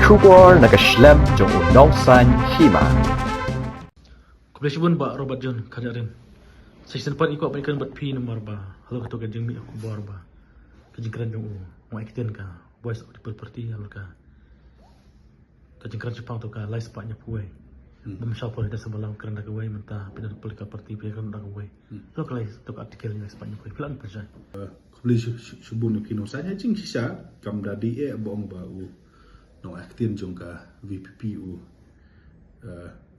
kubor nakaslem jong unongsan hima. Kebetulan Pak Robert John kajarin. Saya sempat ikut berikan buat P nomor ba. Halo ketua kajeng mi aku buar ba. Kajeng keren jong mau ikutian ka. Voice of the Party halo ka. Kajeng keren Jepang tu ka lai sepatnya puai. Memisal pun ada sebelah keren dah kuai mentah pindah politika parti pindah keren dah kuai. Halo ka lai tu artikelnya sepatnya puai. Pelan percaya. Kebetulan subun kino saya jing sisa kam dadi bong ba u no aktin jong ka VPP u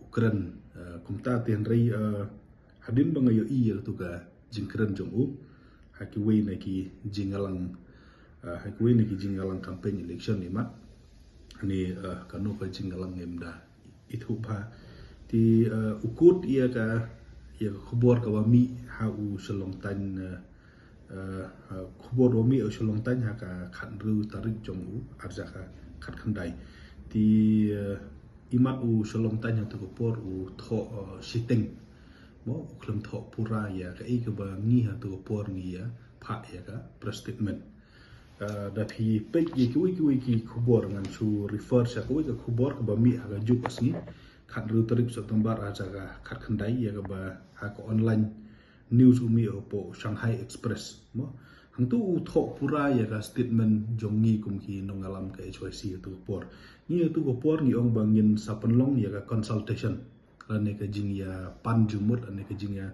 Ukraine kumta tian rei hadin bangayo iya tu ka jingkeren jong u hakiwe na ki jingalang campaign election ni mat ni kanu ka jingalang emda itu ba ti ukut iya ka khubor ka wami ha u selong tan khubor wami u selong tan ha ka khanru tarik jong u arja ka khat khandai ti imat u selong tan ha tu por u tho siteng mo klem tho pura ya ka e ka ba ngi ha tu por ngi ya pha ya ka statement da phi pe ki khubor ngan chu refer sa ko ka khubor ka ba mi ha ga ju pasni khat ru tarik so tambar a jaga khat khandai ya ka ba ha ko online news umi po Shanghai Express mo hang tu u tho pura ya ka statement jongi kum ki nongalam ka HYC tu por ni tu ko por ni ong bangin sapanlong ya ka consultation ane ka jing ya pan jumut ane ka jing ya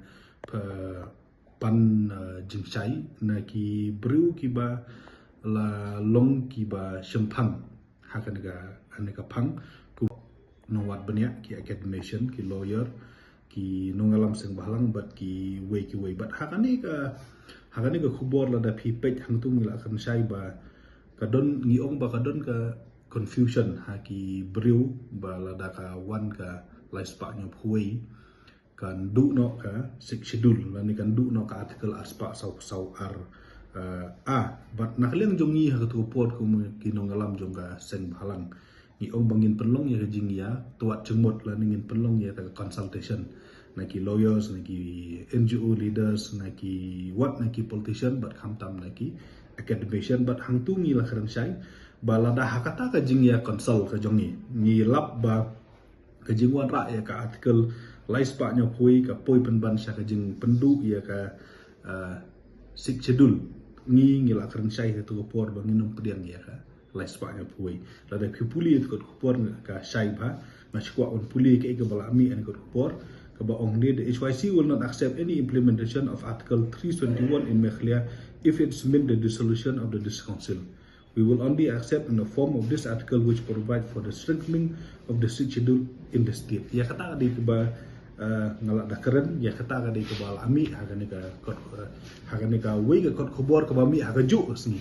pan jing chai na ki bru ki ba la long ki ba shempang hakan ga ane ka phang ku nowat banyak ki academician ki lawyer ki nongalam seng balang bat ki way bat hakani ka khubor la da phi pej hang tu ngila kan sai ba kadon ngi ong ba kadon ka confusion ha ki bru ba la da ka wan ka lai spa nyop huai kan du no ka sik schedule la ni kan du no ka article aspa sau ar bat nakliang jongi ha tu pot ku ki nongalam jong ka seng balang ni ong bangin penlong ya jing ya tuat cemot la ningin penlong ya ka consultation na ki lawyers na ki NGO leaders na ki politician but khamtam na ki academician but hang tu ngi la kharan sai bala da hakata ka jing ya consult ka jongi ni lap ba ka jing wan ra ya ka article lais pa nya poi ka poi penban sha ka jing pendu ya ka sik schedule ngi la kharan sai ka tu por ba nginum pediang ya ka lais pa nya poi la da puli ko por ka sai ba ma skwa on puli ka bala ami an ko por the HYC will not accept any implementation of Article 321 in Mekhlea if it's meant the dissolution of the Council. We will only accept in the form of this article which provide for the strengthening of the schedule in the state. Ya kata di ba ngalak da keren ya kata di ba ami hagani ka we ka kot khobor ka mi haga ju sni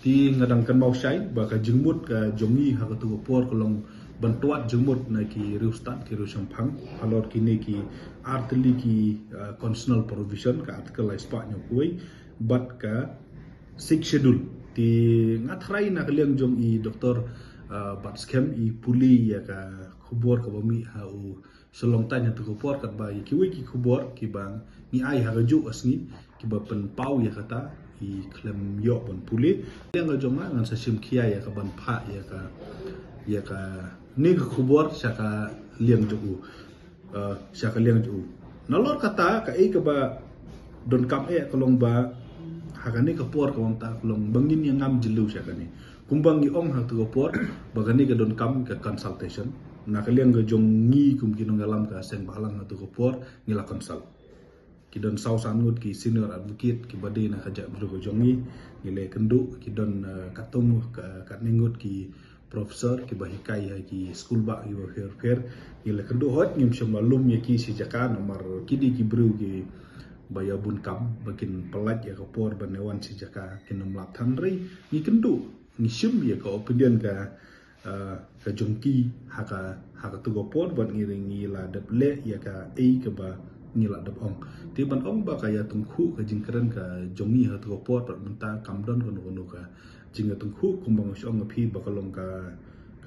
ti ngadang kan mau sai ba ka jingmut ka jongi haga tu por kolong bantuan jumut na ki riustat ki rusampang alor kini ki artli ki constitutional provision ka article la spa nyo kuai bat ka six schedule ti ngatrai na kaliang jong I Dr. Bat scam I puli ya ka khubor ka bami ha u selong tanya tu khubor kat ba ki we ki khubor ki bang ni ai ha ju asni ki ba pen pau ya kata I klem yo ban puli yang ga jong ngan sa sim kia ya ka ban pha ya ka ni ka khubor saka liang ju nalor kata ka ka ba don kam kolong ba hakani ka por ka wang ta kolong bangin yang ngam jelu saka ni kumbang ni ong ha tu por bagani ka don kam ka consultation na ka liang ga jong ngi kum kinong alam ka seng balang ha tu por ngila consult ki don sau sangut ki senior advocate ki bade na haja bro ko jongi ngile kendu ki don katung ka ningut ki profesor ki bahikai ha ki school ba ki fair ngile kendu hot ngim malum ya ki si jaka nomor kidi ki bru ki baya bun kam bakin pelat ya ka por banewan si jaka kinom lap thanrei ni kendu ni sim ya ka opinion ka jongki haka tu go por ban ngiringi la deble ya ka ka ba ngila dap ong ti ban ong ba kaya tungkhu ka jingkeren ka jongi ha tu por pat menta kamdon kono ka jinga tungkhu kumbang syong phi bakalong ka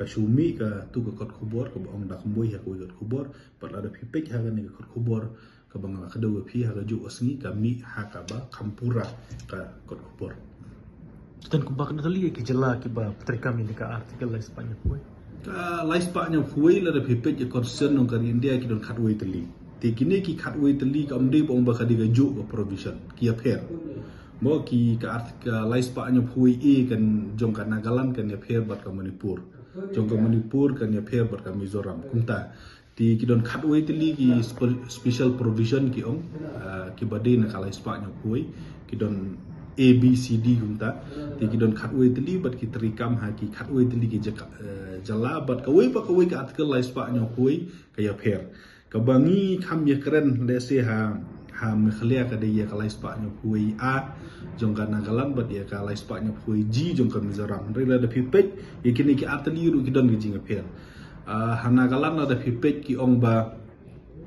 sumi ka tu ka kot khubor ka ong dak mboi ha ko kot khubor pat ada phi pek ha ni ka kot khubor ka bangala ka daw phi ha ka ju asngi ka mi ha ka ba kampura ka kot khubor Dan kumbak na tali ki jela ki ba putri kami ni ka artikel la Espanya po. Laispa nya huai la da pipet je concern nong kari India ki don khatway teli. Ti kini ki khatway teli ka amde bong ba khadi ga ju ko provision ki affair. Mo ki ka art ka laispa nya huai kan jong ka Nagaland kan affair bat ka Manipur. Jong ka Manipur kan affair bat ka Mizoram. Kumta ti ki don khatway teli ki special provision ki ong ki bade na ka laispa nya huai ki don A, B, C, D kumta ti ki don khatway teli bat ki terikam ha ki khatway teli ki jala bat ka artikel laispa nya huai ka ya pher ka bangi kham ye keren le se ha mkhlia ka de ya ka laispa nya huai A jong ka Nagaland bat ya ka laispa nya huai G jong ka Mizoram rela da pipet ye kini ki ateli ru ki don ki jinga pher ha Nagaland da pipet ki ong ba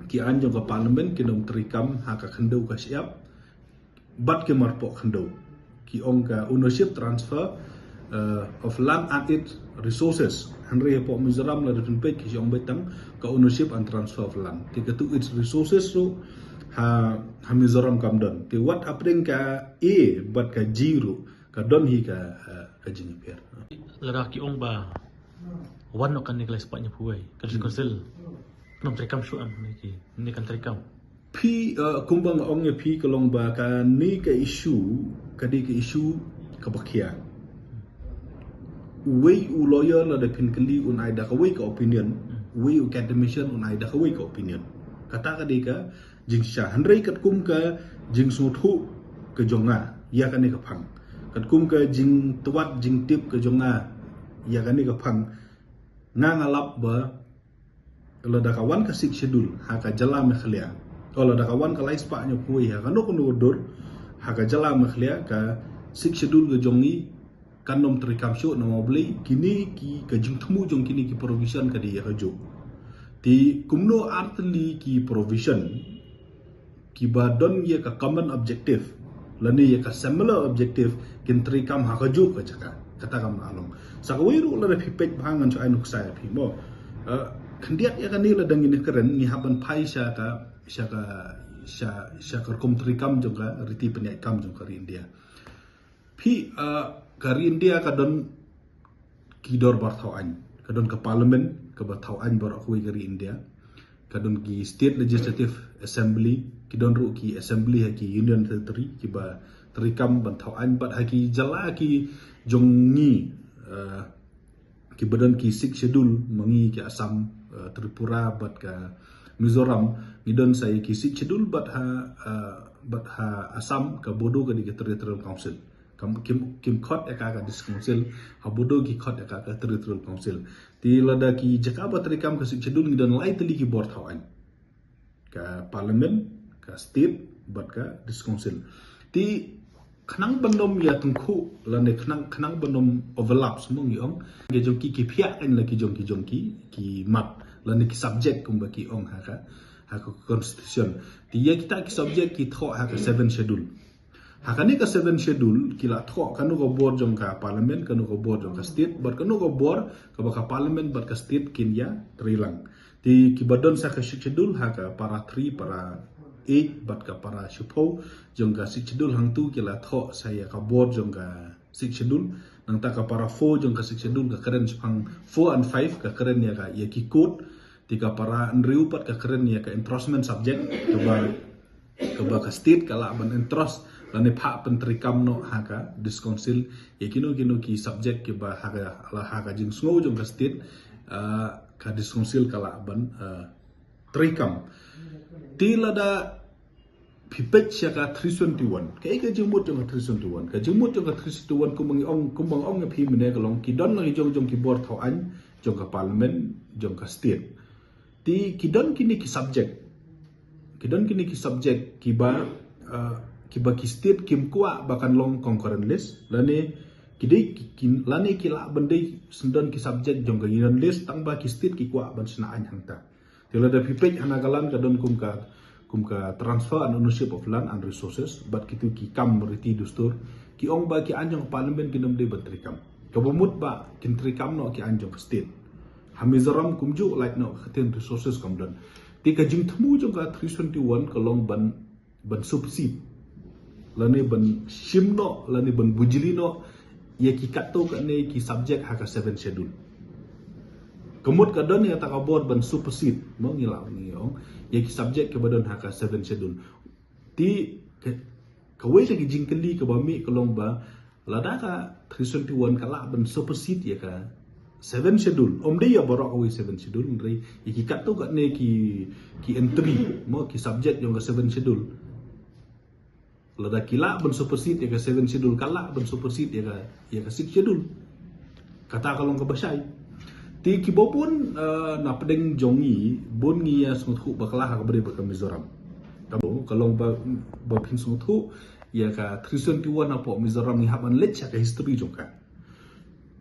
ki an jong ka parliament ki dom terikam ha ka khendau ka siap bat ke marpok khendau ki ong ka ownership transfer of land and its resources hanre po Mizoram la dun pet ki ong betang ka ownership and transfer of land ti ka tu its resources so ha Mizoram kam don ti what happening ka A bat ka G ru ka don hi ka jing per Lara ki ong ba wan no kan ni kelas pak nya huai kan konsel nom terikam shu am ni kan terikam Pi kumbang ong ya pi kalong ba ka ni ka issue kadi ka issue ka bakia way u lawyer la da pin kali un ai da ka way ka opinion way u academician un ai da ka way ka opinion kata ka de ka jing sha hanrei kat kum ka jing su thu ka jonga ya ka ni ka phang kat kum ka jing twat jing tip ka jonga ya ka ni ka phang nga ngalap ba la da ka wan ka sik schedule ha ka jala me khlia kalau ada kawan ka laispa nya kuai ha kanu kunu dur ha ka jala makhlia ka sik schedule ga jongi kanom terikam shu na mobli kini ki ka jing thmu jong kini ki provision ka di ha jo ti kumno artli ki provision ki ba don ye ka common objective lani ye ka similar objective kin terikam ha ka jo ka jaka kata kam along sakawai ru la pipet bhangan cho ai nuk sai phi mo khandiat ya kan ni la dangin keren ni haban phai sha ka syakar terikam juga riti penyakam juga kari India. Pi kari India kadon kidor barthauan, kadon ke parlimen ke barthauan barakui kari India, kadon ki state legislative assembly, kidon ru ki assembly ki union territory ki ba terikam barthauan bat haki jala ki jongi ki badan ki sik schedule mangi ki Assam Tripura bat ka Mizoram ngidon saya kisi schedule bat ha Assam ka bodo ka di territorial council kim khot ka council ha bodo ki khot ka territorial council ti lada ki jakaba terikam ka schedule ngidon lai teli ki board thawan ka parliament ka state bat ka council ti khnang bandom ya tungkhu lane khnang bandom overlap semua ngiong ge jongki ki phia kan la ki jongki ki map lani ki subject kum baki ong ha constitution ti ya kita ki subject ki tho ha 7 schedule ha ni ka 7 schedule kila tho kanu ko board jong ka parliament kanu ko board jong ka state but kanu ko board ka ba ka parliament but ka state kin ya trilang ti ki badon sa ka schedule ha ka para 3 para 8 but ka para shupo jong ka schedule hang tu kila tho saya ka board jong ka schedule nang ta ka para 4 jong ka schedule ka keren pang 4 and 5 ka keren ya ka ya ki code tika para nriu pat ka keren ya ka entrustment subject ka ba ka state kala ban entrust lane pha pentrikam no ha ka discouncil ya kino ki subject ke ba ha ka jing sngo jong ka state ka discouncil kala ban trikam tilada pipet syaka 321 kai ka jumut jong 321 ka jumut jong 321 kumbang ong phi mene ka long ki don ngi jong ki board thau an jong ka parliament jong ka state ti ki don kini ki subject ki ba ki state kim kwa bakan long concurrent list lane lane ki la bandai sendon ki subject jong ka union list tang ba ki state ki kwa ban sna an hangta tilada pipet anagalan ka don kum ka transfer and ownership of land and resources but kitu ki kam riti dustur ki ong ba ki anjong parliament kinom de bentrikam kabumut ba kintrikam no ki anjong state hamizaram kumju like no khaten resources kamdan ti ka jing thmu jong ka 321 kalong ban subsidi lane ban shimno lane ban bujili no ye ki katto ka ne ki subject ha ka 7 schedule Kemud kadon ya tak abor ban supersede mo ngilaw ni ong ya ki subject ke badon haka 7 schedule ti kawai lagi jingkeli ke bami kelong ba lada ka 321 kala ban supersede ya ka 7 schedule dia ya borok kawai 7 schedule nri ki kat tu kat ne ki entry mo ki subject yang ka 7 schedule lada kila ban supersede ya ka 7 schedule kala ban supersede ya ka 6 schedule kata kalong ka basay ti kibo pun na pedeng jongi bon ngi ya sungthu bakala ha kabri ba Mizoram kabo kalong ba pin sungthu ya ka 321 apo Mizoram ni haban lecha ka history jongka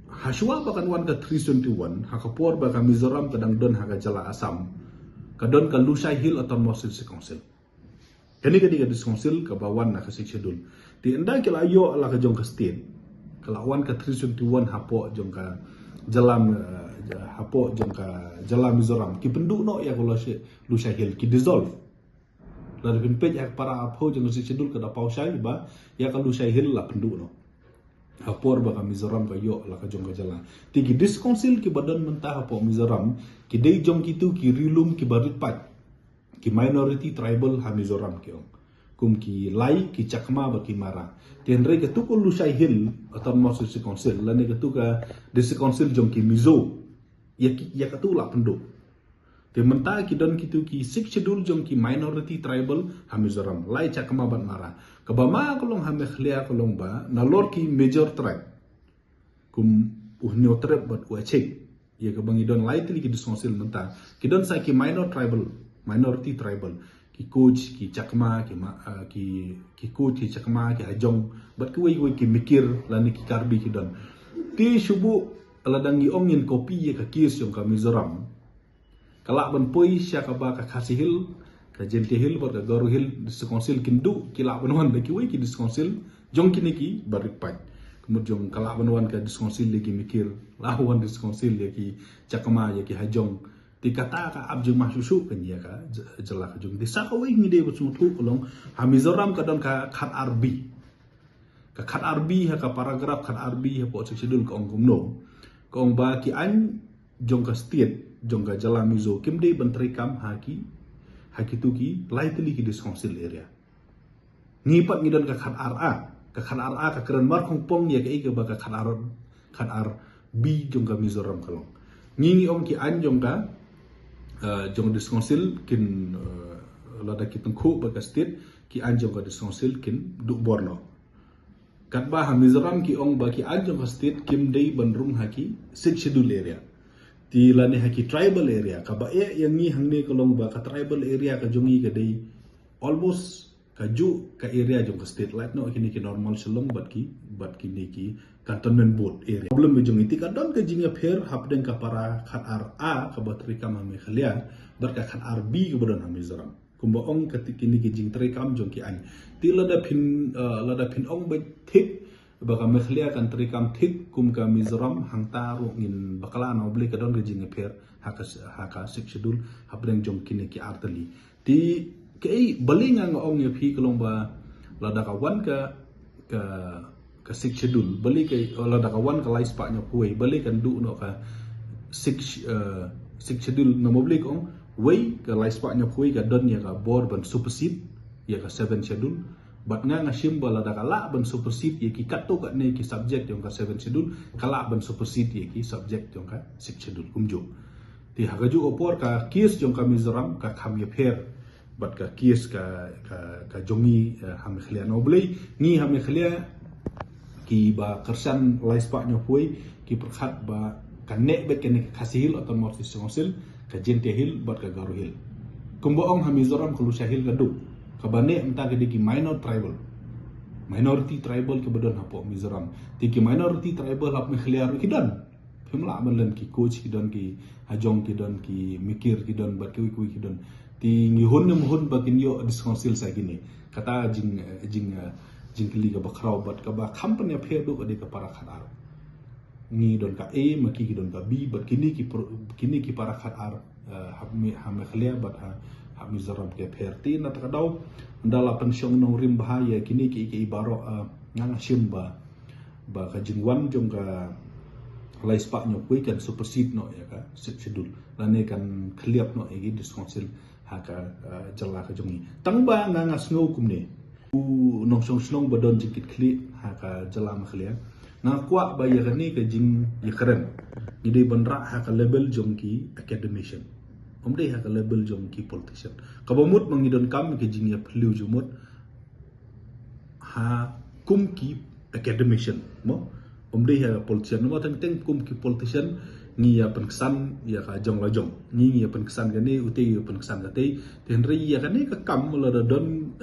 haswa ba kan wan ka 321 ha ka por ba ka Mizoram kadang don ha ka jala Asam kadon ka Lusai Hill Autonomous Council kani ka council ka bawan na ka schedule ti enda kila yo ala ka jong ka state kalawan ka 321 hapo jong ka jalam hapo jong ka jalam Mizoram ki penduk no ya kalau Lusai Hill ki dissolve lalu pin pej para hapo jong ka schedule ka da pausai ba ya ka Lusai Hill la penduk no hapor ba ka Mizoram ka yo la ka jong ka jalan ti ki council ki badan mentah hapo Mizoram ki dei jong kitu ki rilum ki baritpat ki minority tribal ha Mizoram ki ong kum ki lai ki Chakma ba ki Mara tien re ketu ko Lusai Hill Autonomous Council la ne ketu ka council jong ki Mizo ya ketu la penduk te menta ki don kitu ki 6 schedule jong ki minority tribal ha Mizoram lai Chakma ban Mara kabama kolong ha mekhlia kolong ba na lor ki major tribe kum uhnyo tribe bat wachek ya ka bangi don lai tili ki council menta ki don sa ki minority tribal ki Kuch ki Chakma ki Kuch ki Chakma ki Hajong bat ki wei ki mikir lani ki Karbi ki don ti subu aladangi ongin kopi ya ka kis yung ka Mizoram kala ban poi sya ka ba ka Khasi Hill ka Jente Hill bat ka Garu Hill council kindu kila ban wan ki wei ki council jong kini ki barikpat kemudian kala ban wan ka council lagi mikir lawan council ya ki Chakma ya ki Hajong ti kata ka abjung mahsusu kan ya ka jela ka jung desa ka wi ngide bu sutu kolong ha Mizoram ka don ka khat arbi ha ka paragraph khat arbi ha po schedule ka ong no ka ong ba ki an jong ka state jong ka jala Mizo kim dei bantri kam ha ki tu ki lightly ki council area ngipat ngidon ka khat ra ka keren mar khong pong ya ka ba ka khat ar bi jong ka Mizoram kalong ngi om ki an jong ka jong council kin lada ki tengku ba ka state ki an jong ka council kin du Borno kat ba ha Mizoram ki ong ba ki an jong ka state kim dei bandrung ha ki 6 schedule area ti lani ha ki tribal area ka ba yang ni hangne kolong ba ka tribal area ka jongi ka dei almost ka ju ka area jong ka state like no kini ki normal selong bat ki ni ki cantonment board area problem be jong iti ka don ka jinga pher hapdeng ka para khat ar a ka batri kam me khalia bar ka khat ar b ka bodon ha Mizoram kumba ong ka tikini ki jing tri kam jong ki an ti lada phin ong be thik ba ka me khalia kan tri kam thik kum ka Mizoram hangta ro ngin bakala na obli ka don ka jinga pher ha ka 6 schedule hapdeng jong kini ki artali ti kei balinga nga ong ye phi kolong ba lada ka wan ka 6 schedule bali kay lada ka wan ka lais pa nya kuwei bali kan du no ka 6 schedule na mobli kong wei ka lais pa nya kuwei ka don ya ka bor ban supersede ya ka 7 schedule bat nga shim bala da kala ban supersede ye ki katto ka ne ki subject yung ka 7 schedule kala ban supersede ye ki subject yung ka 6 schedule kumjo ti hagaju opor ka kis yung ka Mizoram ka kham ye pher bat ka kis ka jongi ham khlia noblei ni ham khlia ki ba kersan lais pa nya puai ki perkhat ba kanek bet kenek Khasi Hill atau Autonomous Council ka Jente Hill bat ka Garu Hill kumbo ong ha Mizoram ka Lusai Hill ka du ka bane entah ka ki minority tribal ka badon ha po Mizoram ti ki minority tribal hap me khlia ro kidan pemla balan ki Coach kidan ki Hajong kidan ki mikir kidan bat ki kidan ti ngihon ba kinyo council sa gini kata jing kili ka bakraw bat ka ba company phe do ka para khatar ni don ka a maki ki don ka b bat kini ki para khatar ha me khlia bat ha Mizoram ke pherti na ta daw ndala pensiong no rim bahaya kini ki baro nga shim ba ka jingwan jong ka lai spak nyo kui kan supersede no ya ka schedule lane kan kliap no egi diskonsil haka jala ka jongi tangba nga sngo kumne u nong song snong badon jikit kli haka jala ma khlia nga kwa ba ya ni ka jing ya keren ngide banra haka label jongki academician omde haka label jongki politician kabamut mangidon kam ke jing ya phliu jumut ha kumki academician mo omde ha politician no teng teng kumki politician ngi ya penkesan ya ka jong la jong ngi ya penkesan gane uti ya penkesan gate ten ri ya kane ka kam la don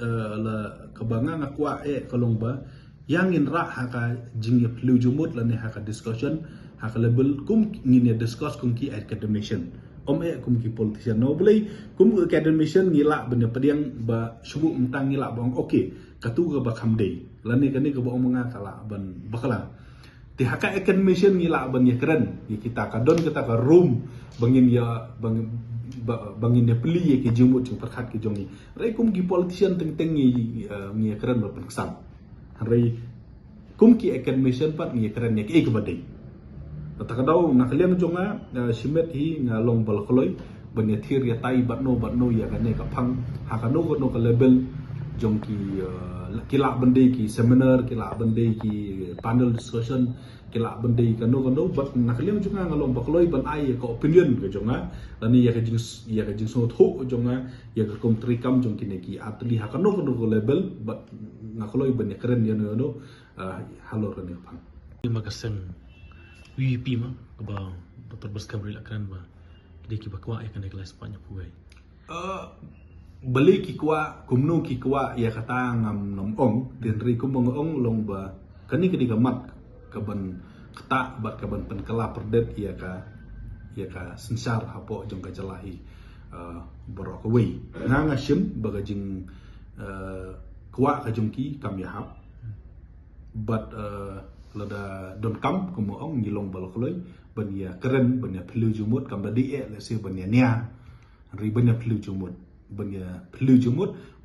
la kabanga ngakwa kalong ba yang in ra ha ka jing ya phliu jumut la ne ha ka discussion ha ka label kum ngi ne discuss kum ki academician kum ki politician no boleh kum academician ngila benda pediang ba subu mentang ngila bang okay katu ka ba khamdei lani kani ka ba omonga kala ban bakala ti haka academician ngila ban ya keren ya kita ka don kita ka room bangin ya bangin ne peli ya ke jumut jing perkhat ke jongi rai kum ki politician teng teng ngi keren ba penkesan rai kum ki academician pat ngi keren ya ke ba dei takadaw nakaliang jonga simet hi ngalong balkoloi banya thir ya tai batno ya kane ka phang hakano no ka label jongki kila bende ki seminar kila bende ki panel discussion kila bende kano bat nakaliang jonga ngalong balkoloi ban ai ka opinion ka jonga lani ya ka jing so tho jonga ya ka kom trikam jongki ne ki atli hakano ka label bat nakaloi banya keren ya no halor ne phang Makaseng VP mah keba Dr. Baskam Rila kan ba dia ki bakwa ya kan kelas banyak puai beli ki kwa kumnu ki kwa ya kata ngam nom ong den ri kum ong long ba kani kedi gamat kaban kata bat kaban penkala perdet ya ka sensar hapo jong ka jalahi borok wei nga sim bagajing kwa ka jongki kam ya hap bat lada don kam kumo ong ngilong balkoloi banya keren banya phliu jumut kam da di le se banya nia ri banya phliu jumut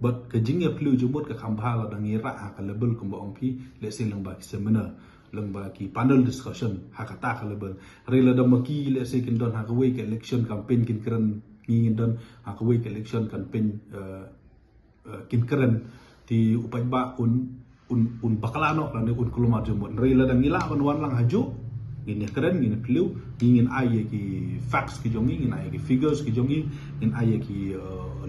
bat ka jingya phliu jumut ka khambha la dangira ha ka label kumo ong pi le se lang ba ki seminar lang ba ki panel discussion ha ka ta ka label ri lada maki le se kin don ha ka we ka election campaign kin keren ngin don ha ka we ka election campaign kin keren ti upai ba un bakalano lan un kuluma jumut reila dan ngila wan lang haju ngin keren ngin phliu ngin ai ki facts ki jongi ngin ai ki figures ki jongi ngin ai ki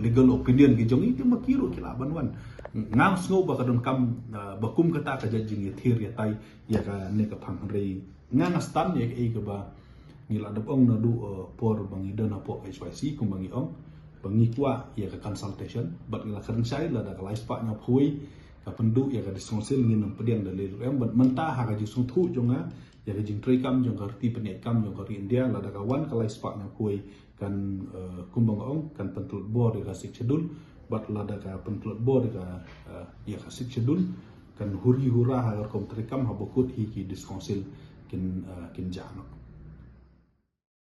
legal opinion ki jongi ti makiru kila banwan ngang sngo ba kadon kam bakum kata ka jajing thir ya tai ya ka ne ka phang rei ngang stan ya ka ba ngila dap ong na du por bangi dona po HYC kum bangi ong bangi kwa ya ka consultation bat ngila keren sai la da ka lai spa nya phui ka pendu ya ka diskonsil ngin pediang dalil em mentah ha ka jisung thu jonga ya ka jing trei kam jong ka ti penek kam jong ka India la da ka wan ka lai spa na kuai kan kumbang ong kan pentul bor ya ka sik schedule bat la da ka pentul bor ya ka sik schedule kan huri hura ha ka kom trei kam ha bokut hi ki diskonsil kin jano